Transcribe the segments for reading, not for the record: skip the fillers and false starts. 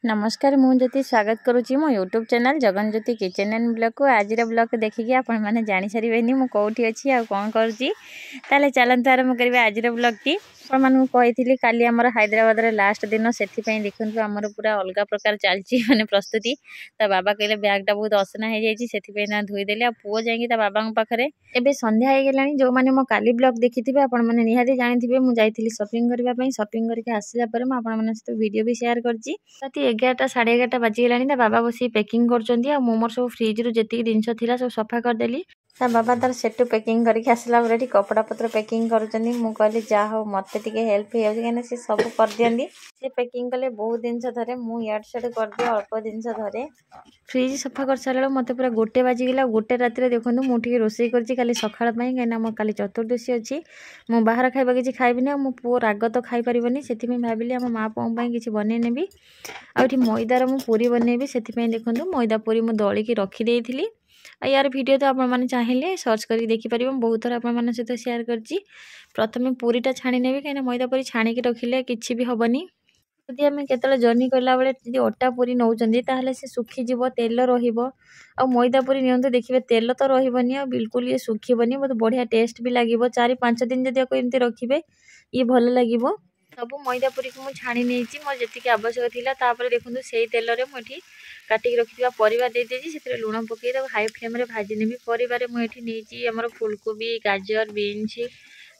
नमस्कार मु ज्योति स्वागत करुच्ची मो YouTube channel Jagan Jyoti kitchen and blog को आज ब्लॉग देखिए आपण मैंने जानी सारे मु कौटी अच्छी आ कौन करुच्ची ताले चलते आरंभ करेंगे आज ब्लॉग टी आपण मानू कही काली आमर हैदराबाद लास्ट दिन से देखो आमर पूरा अलग प्रकार चलती माने प्रस्तुति ता बाबा कहले बैगटा बहुत असना हो जाए धोईदेले आ पुओ जाइए बाबा पाखे एवं संध्या हो गला जो मैंने मो काली ब्लॉग देखी थे आपण मैंने निहाती जानी मुझे जाइली शॉपिंग करने शॉपिंग करके आसला मुझे वीडियो भी शेयर करती 11टा 11:30 बाजीगला बाबा बस पैकिंग कर मोर सब फ्रिज रू जी जिनस थी सब सफा करदेली ता बाबा तार सेटू पैकिंग करके आसला कपड़ा पत्र पैकिंग करुँच मुझे जहाँ हो मत हेल्प हो जाए सी सब कर दिखती सी पैकिंग कले बहुत जिनस धरे मुड सेट कर दिए अल्प जिनस धरे फ्रिज सफा कर सारा मत पूरा 1 बाजीगला 1 राति देखो मुझे रोसे कर सकाल कहीं मो काली चतुर्दशी अच्छी मु बाहर खाइबा किसी खाइबिनी मो पुओ राग तो खाई पारिबनी से भाविली आम माँ पुओं किसी बनई नेबी आउठी मैदार मु पूरी बनैबी से देखो मैदा पूरी मु दलिकी रखीदी यार वीडियो तो आपने चाहिए सर्च करके देखिपारे बहुत थर आप सहित शेयर करची प्रथम पूरीटा छाणी नेबी कहीं मैदा पूरी छाणिकी रखिले किसी भी हेनी जदि आम केतले जर्नी कला बेले जी अटा पूरी नौचंदी ताहले से सुखीजिव तेल रहिबो आ मैदा पूरी नियंतु देखिए तेल तो रहिबनी आ बिल्कुल ये सुखीबनी बहुत बढ़िया टेस्ट भी लगे 4-5 दिन जदि आपको एमती रखिए ये भल लगे सब मैदा पूरी को मुझे छाणी नहीं मोर जी आवश्यक थी देखो से तेल में मुझे काटिक रखी परिवा देदेजी से लुण पकई हाई फ्लेम भाजी नेबी परिवार मुझे आमर फुलकोबी गाजर बीन्स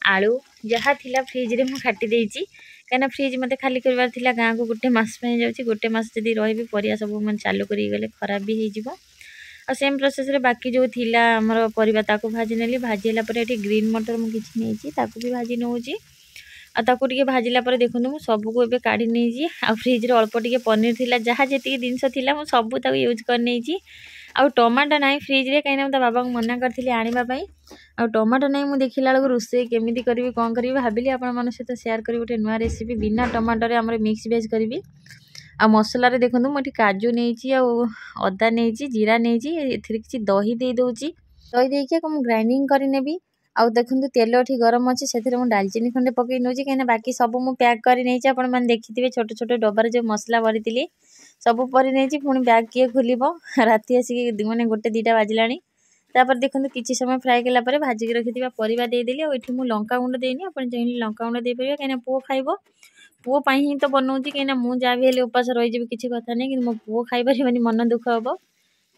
आलू जहाँ थिला फ्रिज रे मु काटी देइची कहीं फ्रिज मत खाली करवार थिला गाँ को गोटे मस गोटे मस जदि रही परिया सब मैं चालू कर गले खराब भी हो सेम प्रोसेस रे बाकी जो थिला आमर परिवा ताको भाजी नेली भाजी है ग्रीन मटर मुझे नहीं ताको भी भाजी नौची आताको टिके भाजिला पर देखो मु सबको एबे काढी नहीं आ फ्रिज रे अल्प टिके पनीर थिला जहाँ जी जिनस थिला मु सब ताको यूज कर नहीं आ टमाटो ना फ्रिज रे कहीं ना बाबा को मना करथिली आनिबा पई आ टमाटो नहीं मुझे देखला बेलू रोसे केमिति करी कौन करी भाविली आपण सहित शेयर करी गोटे नुआ रेसिपी बिना टमाटो रे हमर मिक्स वेज करी आ मसला रे देखो मुझे काजू नहीं अदा नहीं जीरा नहीं एथिरे किछि दही दे दोची दही देके को ग्राइंडिंग करी नेबी आउ देखो तेल एठी गरम अच्छी से डालचीनी खंडे पकई नौ कहीं बाकी सब मुझे पैक कर नहीं आपण मैंने देखिथे छोट छोट डबार जो मसला भरी सब पर नहीं पुणी बैग किए खोल राति आसिक मैंने 1-2 बाजिला तापर देखो किसी समय फ्राए कला भाजिक रखी परिवा देदेली आठ मुझे लंका गुंड देनी आप चाहिए लंका गुंड दे पारे कहीं पुओ खाइब पुओ ही तो बनाऊँगी कहीं मुझे जहाँ भी उपास रही किसी कथा नहीं कि मो पुओ खाई पारे मन दुख हम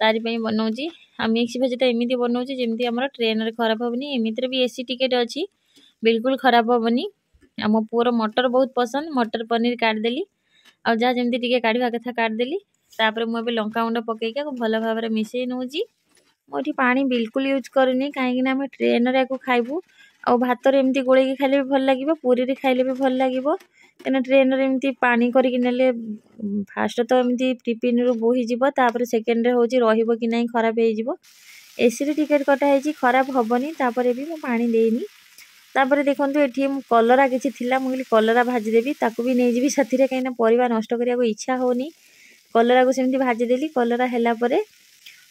तारी बनाऊँगी आ मिक्स भेजटा एमती बनाऊँगी जमी आम ट्रेन रे खराब हेनी एमती भी एसी टिकेट अच्छी बिल्कुल खराब हेनी मो पुओर मटर बहुत पसंद मटर पनीर काटदेली आ जहाँ जमी टे काढ़ा कथा काटदेली तापर मुझे लंका गुंड पकईक भल भाव में मिसई नौची मुझे पानी बिल्कुल यूज करनी कहीं आम ट्रेन रे खाइबू आ भात एमती गोल खाइले भी भल लगे पूरी रे खाइले भी भल लगे कहीं ट्रेन रे एमती पानी करके नेले फास्ट तो एमती टिफिन रू बोहीजिव तापर सेकेंड रे होची रहिबो कि नहीं खराब हो एसी रे टिकेट कटा है खराब हेनी तापर भी मुझे पानी देनी तापर देखो ये कलरा किसी थिला मुझे कलरा भाजीदेवी ताकू भी नहीं जी से कहीं परिवा नष्ट करने इच्छा होनी कलरा को सेमती भाजीदेली कलरा है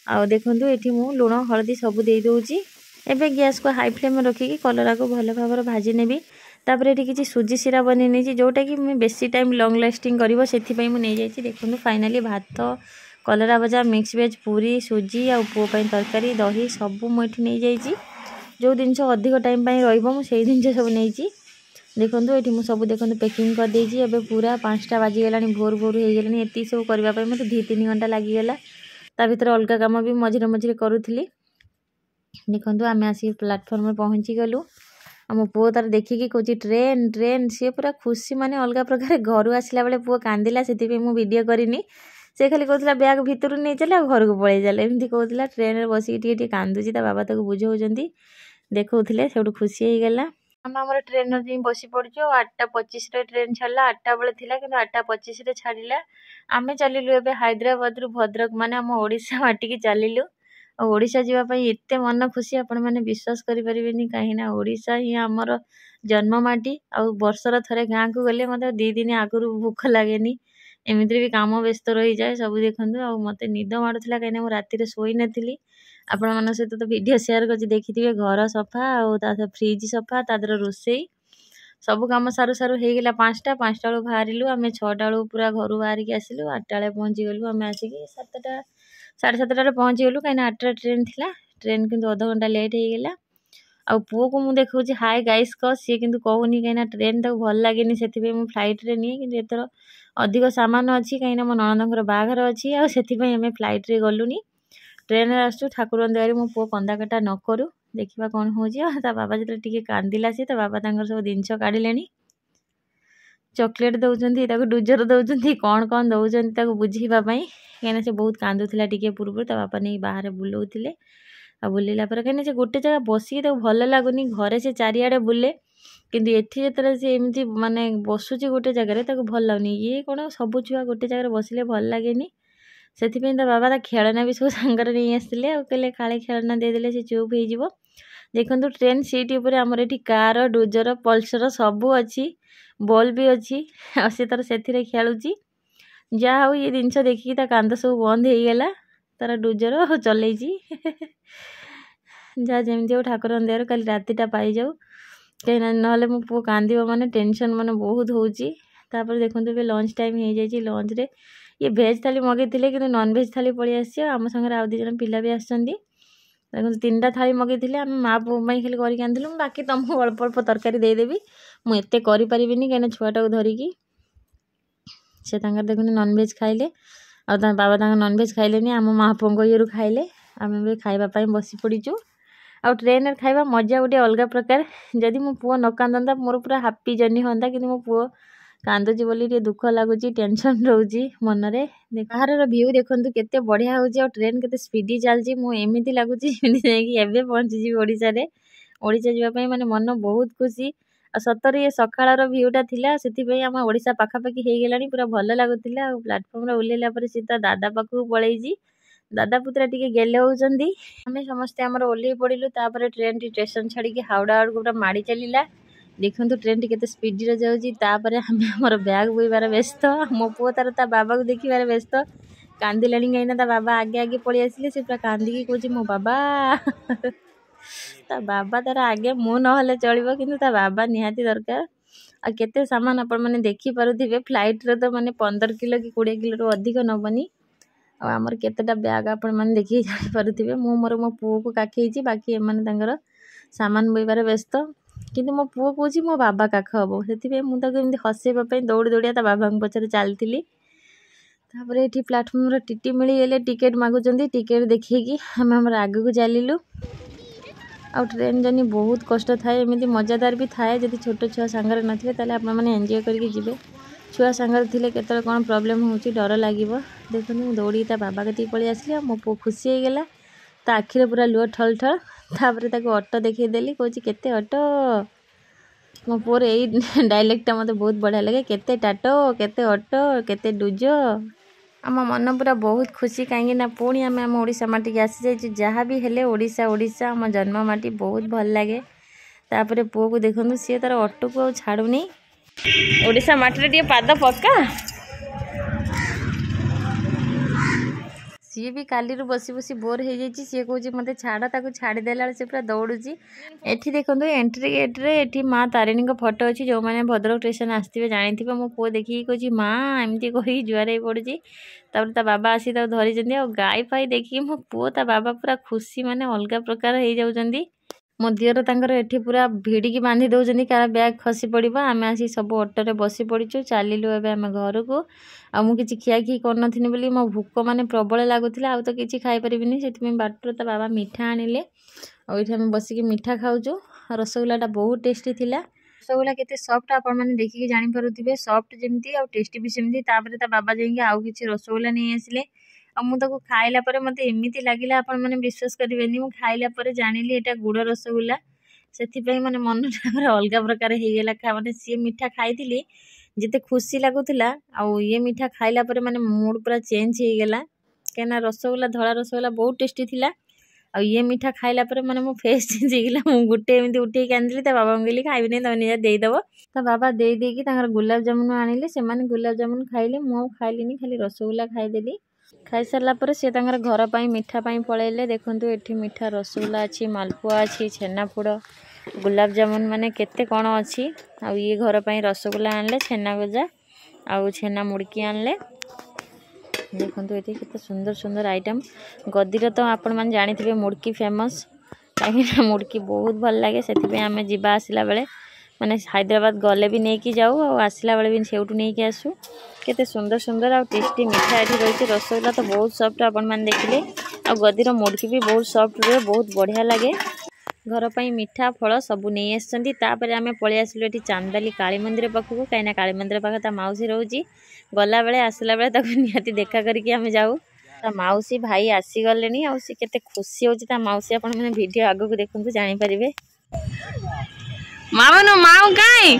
आ देखो ये मु लुण हलदी सब दे दूची एबे गैस को हाई फ्लेम रखिकी कलरा को भल भाव भाजी नेबी तापर ये किसी सुजी सीरा बन नहीं जोटा कि मैं बेसी टाइम लंग लास्टिंग कर नहीं देखो फाइनाली भात कलरा भजा मिक्स वेज पूरी सुजी आ पुओ तरकारी दही सब मुझे नहीं जाइए जो जिनस अधिक टाइम रही जिन सब नहीं देखो ये मुझे सब देखो पैकिंग कर देजी एबे पूरा 5टा बाजीगला भोर भोर हो गलानी ये सब करने मत 2-3 घंटा लगिगला ता भीतर अलग काम भी मझे मझे करूली देखो आम आसिक प्लाटफर्म में पहुँची गलु मो पुओ तार देखिकी कौच ट्रेन ट्रेन सी पूरा खुशी माने अलग प्रकार घर आसला बेले पुओ कांदिला से वीडियो करनी से खाली कहला बैग भितर नहीं चले घर को पलि चले एमती कहला ट्रेन में बसिक टे कांदुची बाबा ताको बुझाऊँ देखते से खुशी हो गला आम आम ट्रेन जी बसी पड़चु 8:25 ट्रेन छाड़ा 8टा बेले थिला कि 8:25 छाड़ा आम चलिलु एबे हैदराबाद रु भद्रक माने आम ओडिशा माटी की चलिलु ओडिशा जावाई एत मन खुशी आपण मैंने विश्वास करें कहीं ओडिशा ही आमर जन्ममाटी आ वर्षर थरे गाँ को गले मत 2 दिन आगु भूख लगे एमती भी काम व्यस्त रही जाए सब देखूँ आ मत निद माड़ूला कहीं राति शोई नी आपण मन सहित तो वीडियो शेयर कर देखिथे घर सफा आ फ्रिज सफा तादर रोसई ସବୁ କାମ ସାରୁ ସାରୁ ହେଇଗଲା 5ଟା ବେଳୁ ବାହାରିଲୁ ଆମେ 6ଟା ବେଳକୁ ପୁରା ଘରୁ ବାହାରିକି ଆସିଲୁ 8ଟା ବେଳେ ପହଞ୍ଚିଗଲୁ ଆମେ ଆସିକି 7ଟା 7:30ରେ ପହଞ୍ଚିଗଲୁ କାହିଁକିନା 8ଟା ଟ୍ରେନ୍ ଥିଲା ଟ୍ରେନ୍ କିନ୍ତୁ ଅଧଘଣ୍ଟା ଲେଟ୍ ହେଇଗଲା ଆଉ ପୁଅକୁ ମୁଁ ଦେଖାଉଛି ହାଇ ଗାଇସ୍ କହ ସିଏ କିନ୍ତୁ କହୁନି କାହିଁକିନା ଟ୍ରେନ୍ ତାକୁ ଭଲ ଲାଗେନି ସେଥିପାଇଁ ମୁଁ ଫ୍ଲାଇଟ୍ରେ ନିଏ କିନ୍ତୁ ଏଥର ଅଧିକ ସାମାନ ଅଛି କାହିଁକିନା ମୋ ନଣନ୍ଦଙ୍କର ବାହାଘର ଅଛି ଆଉ ସେଥିପାଇଁ ଆମେ ଫ୍ଲାଇଟ୍ରେ ଗଲୁନି ଟ୍ରେନ୍ରେ ଆସୁଛୁ ଠାକୁରଙ୍କ ଦୟାରୁ ମୋ ପୁଅ କନ୍ଦାକଟା ନ କରୁ ଦେଖିବା କ'ଣ ହେଉଛି ଆଉ ତା ବାବା ଯେତେବେଳେ ଟିକେ କାନ୍ଦିଲା ସେ ତା ବାବା ତାଙ୍କର ସବୁ ଜିନିଷ କାଢ଼ିଲେଣି ଚକୋଲେଟ୍ ଦେଉଛନ୍ତି ତାକୁ ଡୁଜର ଦେଉଛନ୍ତି କ'ଣ ଦେଉଛନ୍ତି ତାକୁ ବୁଝେଇବା ପାଇଁ କାହିଁକିନା ସେ ବହୁତ କାନ୍ଦୁଥିଲା ଟିକେ ପୂର୍ବରୁ ତା ବାପା ନେଇ ବାହାରେ ବୁଲଉଥିଲେ ଆଉ ବୁଲିଲା ପରେ କାହିଁକିନା ସେ ଗୋଟେ ଜାଗା ବସିକି ତାକୁ ଭଲ ଲାଗୁନି ଘରେ ସେ ଚାରିଆଡ଼େ ବୁଲେ କିନ୍ତୁ ଏଠି ଯେତେବେଳେ ସେ ଏମିତି ମାନେ ବସୁଛି ଗୋଟେ ଜାଗାରେ ତାକୁ ଭଲ ଲାଗୁନି ଇଏ କ'ଣ ସବୁ ଛୁଆ ଗୋଟେ ଜାଗାରେ ବସିଲେ ଭଲ ଲାଗେନି ସେଥିପାଇଁ ତା ବାବା ତା ଖେଳନା ବି ସବୁ ସାଙ୍ଗରେ ନେଇ ଆସିଥିଲେ ଆଉ କହିଲେ କାଳେ ଖେଳନା ଦେଇଦେଲେ ସେ ଚୁପ୍ ହେଇଯିବ ଦେଖନ୍ତୁ ଟ୍ରେନ୍ ସିଟ୍ ଉପରେ ଆମର ଏଠି କାର ଡୁଜର ପଲ୍ସର ସବୁ ଅଛି ବଲ୍ ବି ଅଛି ଆଉ ସେ ତାର ସେଥିରେ ଖେଳୁଛି ଯାହା ହଉ ଇଏ ଜିନିଷ ଦେଖିକି ତା କାନ୍ଦ ସବୁ ବନ୍ଦ ହେଇଗଲା ତାର ଡୁଜର ଚଲେଇଛି ଯାହା ଯେମିତି ହଉ ଠାକୁରଙ୍କ ଦୟାରୁ କାଲି ରାତିଟା ପାଇଯାଉ କାହିଁକିନା ନହେଲେ ମୋ ପୁଅ କାନ୍ଦିବ ମାନେ ଟେନସନ୍ ମାନେ ବହୁତ ହେଉଛି ତାପରେ ଦେଖନ୍ତୁ ଏବେ ଲଞ୍ଚ ଟାଇମ୍ ହେଇଯାଇଛି ଲଞ୍ଚରେ ଇଏ ଭେଜ୍ ଥାଲି ମଗେଇଥିଲେ କିନ୍ତୁ ନନ୍ଭେଜ୍ ଥାଲି ପଳେଇ ଆସିଛି ଆଉ ଆମ ସାଙ୍ଗରେ ଆଉ 2 ଜଣ ପିଲା ବି ଆସିଛନ୍ତି ଦେଖନ୍ତୁ 3ଟା ଥାଳି ମଗେଇଥିଲେ ଆମେ ମା ପୁଅ ପାଇଁ ଖାଲି କରିକି ଆଣିଥିଲୁ ବାକି ତୁମକୁ ଅଳ୍ପ ଅଳ୍ପ ତରକାରୀ ଦେଇଦେବି ମୁଁ ଏତେ କରିପାରିବିନି କାହିଁକିନା ଛୁଆଟାକୁ ଧରିକି ସେ ତାଙ୍କର ଦେଖନ୍ତୁ ନନ୍ଭେଜ୍ ଖାଇଲେ ଆଉ ତା ବାବା ତାଙ୍କ ନନ୍ଭେଜ୍ ଖାଇଲେନି ଆମ ମା ପୁଅଙ୍କ ଇଏରୁ ଖାଇଲେ ଆମେ ବି ଖାଇବା ପାଇଁ ବସି ପଡ଼ିଛୁ ଆଉ ଟ୍ରେନ୍ରେ ଖାଇବା ମଜା ଗୋଟେ ଅଲଗା ପ୍ରକାର ଯଦି ମୋ ପୁଅ ନ କାନ୍ଦନ୍ତା ମୋର ପୁରା ହାପି ଜର୍ଣ୍ଣି ହୁଅନ୍ତା କିନ୍ତୁ ମୋ ପୁଅ କାନ୍ଦୁଛି ବୋଲି ଟିକେ ଦୁଃଖ ଲାଗୁଛି ଟେନସନ୍ ରହୁଛି ମନରେ ବାହାରର ଭିଉ ଦେଖନ୍ତୁ କେତେ ବଢ଼ିଆ ହେଉଛି ଆଉ ଟ୍ରେନ୍ କେତେ ସ୍ପିଡ଼ି ଚାଲିଛି ମୁଁ ଏମିତି ଲାଗୁଛି ଯେମିତି ଯାଇକି ଏବେ ପହଞ୍ଚିଯିବି ଓଡ଼ିଶା ଯିବା ପାଇଁ ମାନେ ମନ ବହୁତ ଖୁସି ଆଉ ସତରେ ଏ ସକାଳର ଭିଉଟା ଥିଲା ସେଥିପାଇଁ ଆମ ଓଡ଼ିଶା ପାଖାପାଖି ହେଇଗଲାଣି ପୁରା ଭଲ ଲାଗୁଥିଲା ଆଉ ପ୍ଲାଟଫର୍ମରେ ଓହ୍ଲେଇଲା ପରେ ସେ ତା ଦାଦା ପାଖକୁ ପଳେଇଛି ଦାଦା ପୁତୁରା ଟିକେ ଗେଲେ ହେଉଛନ୍ତି ଆମେ ସମସ୍ତେ ଆମର ଓହ୍ଲେଇ ପଡ଼ିଲୁ ତାପରେ ଟ୍ରେନ୍ଟି ଷ୍ଟେସନ୍ ଛାଡ଼ିକି ହାଉଡ଼ା ଆଡ଼କୁ ପୁରା ମାଡ଼ି ଚାଲିଲା ଦେଖନ୍ତୁ ଟ୍ରେନ୍ଟି କେତେ ସ୍ପିଡ଼ିରେ ଯାଉଛି ତାପରେ ଆମେ ଆମର ବ୍ୟାଗ୍ ବୋହିବାର ବ୍ୟସ୍ତ ମୋ ପୁଅ ତାର ତା ବାବାକୁ ଦେଖିବାର ବ୍ୟସ୍ତ କାନ୍ଦିଲାଣି କାହିଁକିନା ତା ବାବା ଆଗେ ଆଗେ ପଳେଇ ଆସିଲେ ସେ ପୁରା କାନ୍ଦିକି କହୁଛି ମୋ ବାବା ତା ବାବା ତାର ଆଗେ ମୁଁ ନହେଲେ ଚଳିବ କିନ୍ତୁ ତା ବାବା ନିହାତି ଦରକାର ଆଉ କେତେ ସାମାନ ଆପଣମାନେ ଦେଖିପାରୁଥିବେ ଫ୍ଲାଇଟ୍ରେ ତ ମାନେ 15 କିଲୋ କି 20 କିଲୋରୁ ଅଧିକ ନେବନି ଆଉ ଆମର କେତେଟା ବ୍ୟାଗ୍ ଆପଣମାନେ ଦେଖିକି ଜାଣିପାରୁଥିବେ ମୁଁ ମୋର ମୋ ପୁଅକୁ କାଖେଇଛି ବାକି ଏମାନେ ତାଙ୍କର ସାମାନ ବୋହିବାର ବ୍ୟସ୍ତ କିନ୍ତୁ ମୋ ପୁଅ କହୁଛି ମୋ ବାବା କାଖ ହେବ ସେଥିପାଇଁ ମୁଁ ତାକୁ ଏମିତି ହସେଇବା ପାଇଁ ଦୌଡ଼ି ଦୌଡ଼ିଆ ତା ବାବାଙ୍କ ପଛରେ ଚାଲିଥିଲି ତାପରେ ଏଠି ପ୍ଲାଟଫର୍ମର ଟିଟି ମିଳିଗଲେ ଟିକେଟ୍ ମାଗୁଛନ୍ତି ଟିକେଟ୍ ଦେଖେଇକି ଆମେ ଆମର ଆଗକୁ ଚାଲିଲୁ ଆଉ ଟ୍ରେନ୍ ଜର୍ଣ୍ଣି ବହୁତ କଷ୍ଟ ଥାଏ ଏମିତି ମଜାଦାର ବି ଥାଏ ଯଦି ଛୋଟ ଛୁଆ ସାଙ୍ଗରେ ନଥିବେ ତାହେଲେ ଆପଣମାନେ ଏନ୍ଜୟ କରିକି ଯିବେ ଛୁଆ ସାଙ୍ଗରେ ଥିଲେ କେତେବେଳେ କ'ଣ ପ୍ରୋବ୍ଲେମ୍ ହେଉଛି ଡର ଲାଗିବ ଦେଖନ୍ତୁ ମୁଁ ଦୌଡ଼ିକି ତା ବାବା କତିକି ପଳେଇ ଆସିଲି ଆଉ ମୋ ପୁଅ ଖୁସି ହେଇଗଲା ତା ଆଖିରେ ପୁରା ଲୁହ ଠଳ ଠଳ ତାପରେ ତାକୁ ଅଟୋ ଦେଖେଇଦେଲି କହୁଛି କେତେ ଅଟୋ ମୋ ପୁଅର ଏଇ ଡାଇଲେକ୍ଟଟା ମୋତେ ବହୁତ ବଢ଼ିଆ ଲାଗେ କେତେ ଟାଟୋ କେତେ ଅଟୋ କେତେ ଡୁଜ ଆମ ମନ ପୁରା ବହୁତ ଖୁସି କାହିଁକି ନା ପୁଣି ଆମେ ଆମ ଓଡ଼ିଶା ମାଟିକି ଆସିଯାଇଛୁ ଯାହା ବି ହେଲେ ଓଡ଼ିଶା ଆମ ଜନ୍ମ ମାଟି ବହୁତ ଭଲ ଲାଗେ ତାପରେ ପୁଅକୁ ଦେଖନ୍ତୁ ସିଏ ତାର ଅଟୋକୁ ଆଉ ଛାଡ଼ୁନି ଓଡ଼ିଶା ମାଟିରେ ଟିକେ ପାଦ ପକା ସିଏ ବି କାଲିରୁ ବସି ବସି ବୋର୍ ହେଇଯାଇଛି ସିଏ କହୁଛି ମୋତେ ଛାଡ଼ ତାକୁ ଛାଡ଼ିଦେଲା ବେଳେ ସେ ପୁରା ଦୌଡ଼ୁଛି ଏଠି ଦେଖନ୍ତୁ ଏଣ୍ଟ୍ରି ଗେଟ୍ରେ ଏଠି ମା ତାରିଣୀଙ୍କ ଫଟୋ ଅଛି ଯେଉଁମାନେ ଭଦ୍ରକ ଷ୍ଟେସନ୍ ଆସିଥିବେ ଜାଣିଥିବେ ମୋ ପୁଅ ଦେଖିକି କହୁଛି ମା ଏମିତି କହିକି ଜୁହାର ହେଇ ପଡ଼ୁଛି ତାପରେ ତା ବାବା ଆସି ତାକୁ ଧରିଛନ୍ତି ଆଉ ଗାଈ ଫାଇ ଦେଖିକି ମୋ ପୁଅ ତା ବାବା ପୁରା ଖୁସି ମାନେ ଅଲଗା ପ୍ରକାର ହେଇଯାଉଛନ୍ତି ମୋ ଦିଅର ତାଙ୍କର ଏଠି ପୁରା ଭିଡ଼ିକି ବାନ୍ଧି ଦେଉଛନ୍ତି କାଳେ ବ୍ୟାଗ୍ ଖସି ପଡ଼ିବ ଆମେ ଆସି ସବୁ ଅଟୋରେ ବସି ପଡ଼ିଛୁ ଚାଲିଲୁ ଏବେ ଆମେ ଘରକୁ ଆଉ ମୁଁ କିଛି ଖିଆଖିଇ କରିନଥିଲି ବୋଲି ମୋ ଭୋକ ମାନେ ପ୍ରବଳ ଲାଗୁଥିଲା ଆଉ ତ କିଛି ଖାଇପାରିବିନି ସେଥିପାଇଁ ବାଟରୁ ତା ବାବା ମିଠା ଆଣିଲେ ଆଉ ଏଠି ଆମେ ବସିକି ମିଠା ଖାଉଛୁ ରସଗୋଲାଟା ବହୁତ ଟେଷ୍ଟି ଥିଲା ରସଗୋଲା କେତେ ସଫ୍ଟ ଆପଣମାନେ ଦେଖିକି ଜାଣିପାରୁଥିବେ ସଫ୍ଟ ଯେମିତି ଆଉ ଟେଷ୍ଟି ବି ସେମିତି ତାପରେ ତା ବାବା ଯାଇକି ଆଉ କିଛି ରସଗୋଲା ନେଇ ଆସିଲେ ଆଉ ମୁଁ ତାକୁ ଖାଇଲା ପରେ ମୋତେ ଏମିତି ଲାଗିଲା ଆପଣମାନେ ବିଶ୍ୱାସ କରିବେନି ମୁଁ ଖାଇଲା ପରେ ଜାଣିଲି ଏଇଟା ଗୁଡ଼ ରସଗୋଲା ସେଥିପାଇଁ ମାନେ ମନଟା ପୁରା ଅଲଗା ପ୍ରକାର ହେଇଗଲା ମାନେ ସିଏ ମିଠା ଖାଇଥିଲି ଯେତେ ଖୁସି ଲାଗୁଥିଲା ଆଉ ଇଏ ମିଠା ଖାଇଲା ପରେ ମାନେ ମୁଡ୍ ପୁରା ଚେଞ୍ଜ ହେଇଗଲା କାହିଁକିନା ରସଗୋଲା ଧଳା ରସଗୋଲା ବହୁତ ଟେଷ୍ଟି ଥିଲା ଆଉ ଇଏ ମିଠା ଖାଇଲା ପରେ ମାନେ ମୋ ଫେସ୍ ଚେଞ୍ଜ ହେଇଗଲା ମୁଁ ଗୋଟେ ଏମିତି ଉଠେଇକି ଆଣିଥିଲି ତା ବାବାଙ୍କୁ କହିଲି ଖାଇବିନି ତମେ ନିଜେ ଦେଇଦେବ ତା ବାବା ଦେଇକି ତାଙ୍କର ଗୋଲାପ ଜାମୁନ ଆଣିଲେ ସେମାନେ ଗୋଲାପ ଜାମୁନ ଖାଇଲେ ମୁଁ ଆଉ ଖାଇଲିନି ଖାଲି ରସଗୋଲା ଖାଇଦେଲି खाई सारा पर सी घर पर मिठा पलैले। देखो ये मिठा रसगुल्ला अच्छी, मालपुआ अच्छी, छेनापोड़, गुलाब जामुन माने केते कौन अच्छी। आ ये घर पर रसगुल्ला आनले, छेना गजा आउ छेना मुड़की आनले। देखो ये केते सुंदर सुंदर आइटम। गदीर तो आपण मैंने जानी मुड़की फेमस, कहीं मुड़की बहुत भल लगे से आम जा आसला बेले माने हैदराबाद गले भी नहीं जाऊ और आसला बेले भी से नहीं आसू। केते सुंदर सुंदर आ टेस्टी मिठा ये रही। रसगुल्ला तो बहुत सॉफ्ट आपण मैंने देखिले, आ गदीर मुड़की भी बहुत सॉफ्ट रहे, बहुत बढ़िया लगे। घर पर मिठा फल सबू नहीं आसपर आम पलि आसलु ये चांदाली काली मंदिर पाखक, कहीं काली मंदिर पाखे ता मौसी रोची। गला बेले आसला बेले निहाती देखा करके आम जाऊ। ता मौसी भाई आसीगले आ सी केते खुशी होची ता मौसी। आपण मैंने वीडियो आगु देखु जानी पारिबे। मामनु माऊ काई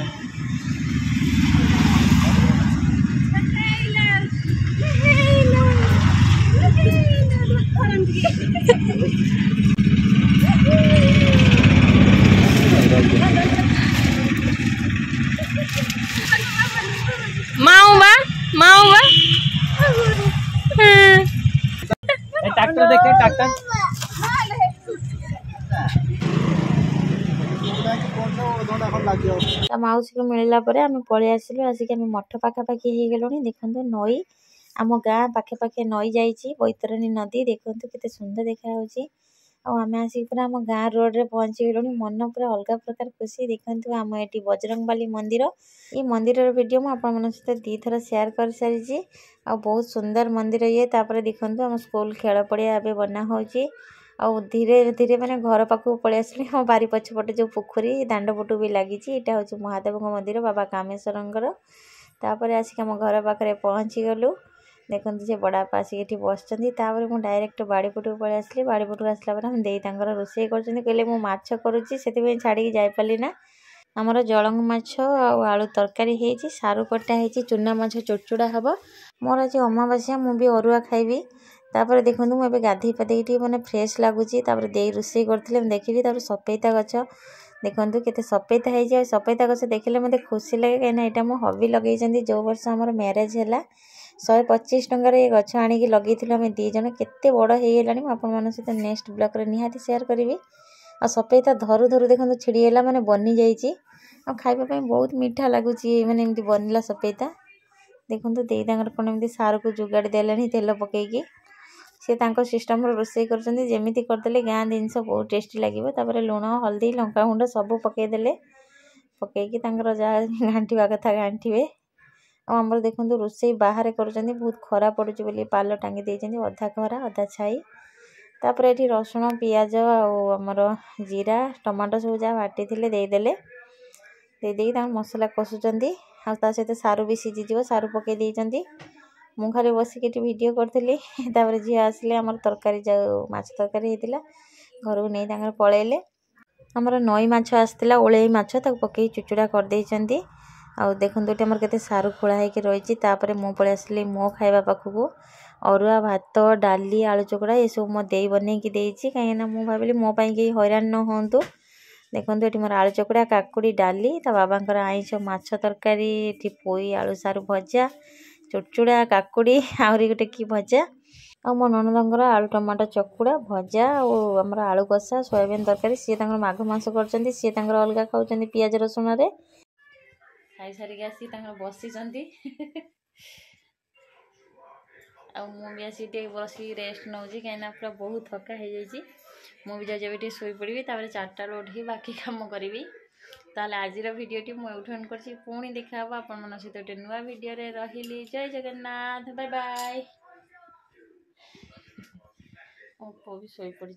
माऊ बा ट्रैक्टर देखे ट्रैक्टर मौसी को मिलला आम पलि आसिलु। आसिक आम मठ पाखापाखि हो गलुनी। देखो नई आम गाँ पाखे पाखे नई जाइए, बैतरणी नदी। देखो केते सुंदर देखा आम आसिक पूरा आम गाँ रोड रे पहुँची गलुनी। मन पूरा अलग प्रकार खुशी। देखो आम ये बजरंगबाली मंदिर, ये मंदिर वीडियो मुझे आपण सहित 2 थर शेयर कर सारी। आ बहुत सुंदर मंदिर ये। तापर देखो आम स्कूल खेल पड़िया ए बना हो धीरे धीरे मैंने घर पाखक पलि आसली। मो बारी पछपटे जो पोखरी दांड पटू भी लगी, यहाँ हूँ महादेव मंदिर बाबा कामेश्वर। तापर आसिक आम घर पाखे पहुँची गलु। देखो से बड़ापा आसिक ये बस मुझे डायरेक्ट बाड़ीपटू पलि आसली। बाड़ीपटू आसला हम दे रोषे कहले मुझे माछ करुच्ची से छाड़ी जापारि ना। आमर जलंग माछ आलू तरकारी होती, सारू कटा होती, चूना माछ चोटचुड़ा हम। मोर आज अमावास्या मुझे अरुआ खाइबी। तापर देखो मुझे गाधे पाधे मैंने फ्रेश लगुच। दे रोषे करते देखिली। सपेता गछ देखो केते सपेता है। सपेता गछ देखिले मत खुशी लगे, कहीं यहाँ मो हबी लगे। जो वर्ष आम मैरेज है 125 टंकार ये गछ आणिकी लगे आम 2 जन। केते बड़ हो गलानी आपण सहित नेक्स्ट ब्लॉग रे निहाती शेयर करी। आ सपेता धरू धरू देखो छिड़ीगला माने बनी जाइए। आ खाइबा बहुत मीठा लगुच माने एमती बनला सपेता। देखो दे कौन एमती सार को जुगाड़ी देले तेल पकईकी सी सिस्टम रोषे करमी करदे गाँ जिनस बहुत टेस्टी लगे। तापर लुण हल्दी लंका गुंड सब पकईदे पकईकी जहाँ घांटा कथा घांटे। आमर देखो रोषे बाहर कर बहुत खरा पड़ुची पाल टांगी देती, अधा खरा अधा छाई। तापर ये रसुण पियाज आमर जीरा टमाटो सब जहाँ बाटी देदेले दे मसला कसुचंदी। आ सहित सारू भी सीझीज सारू पकई देती। मु खाली बसिक वीडियो करी। तापर झील आसिले आम तरकारी जो माछ तरकारी होता घर को नहीं पलैले। आमर नई माछ आसला ओलई माछ पकई चुचुड़ा करदे। आ देखो ये आमर केते सारू खोला होकर रही। तापर मु पलि आसली मो खाइबा पाखक। अरुआ भात डाली आलू चकड़ा ये सब मो दे बनईकी देती, कहीं मु भाविली मो पाई कहीं हैरान न होंतु। देखो ये मोर आलू चकड़ा काकुड़ी डाली ता बाबांकर आइंष माछ तरकारी, ये पोई आलू सारू भजा चुटचुड़ा काकुड़ी आहरी गोटे कि भजा आ मो ननदंकर आलू टमाटो चकुड़ा भजा और आमर आलू कषा सोयाबीन तरकारी। सी माघ मास कर सी अलग खाऊँ पियाज रसुण रे। खाई सारिक आसी बसी भी आसी बस रेस्ट नौ कहीं पूरा बहुत थका हो जाए। मुझे जाए शोई पड़ी। तापर 4टा उठी बाकी कम करी। ताले आज भिडियोटी मुझे एंड कर पुणी देखा आपण सहित गोटे नुआ भिडियो रही। जय जगन्नाथ, बाय बाय। भी शोई पड़ी।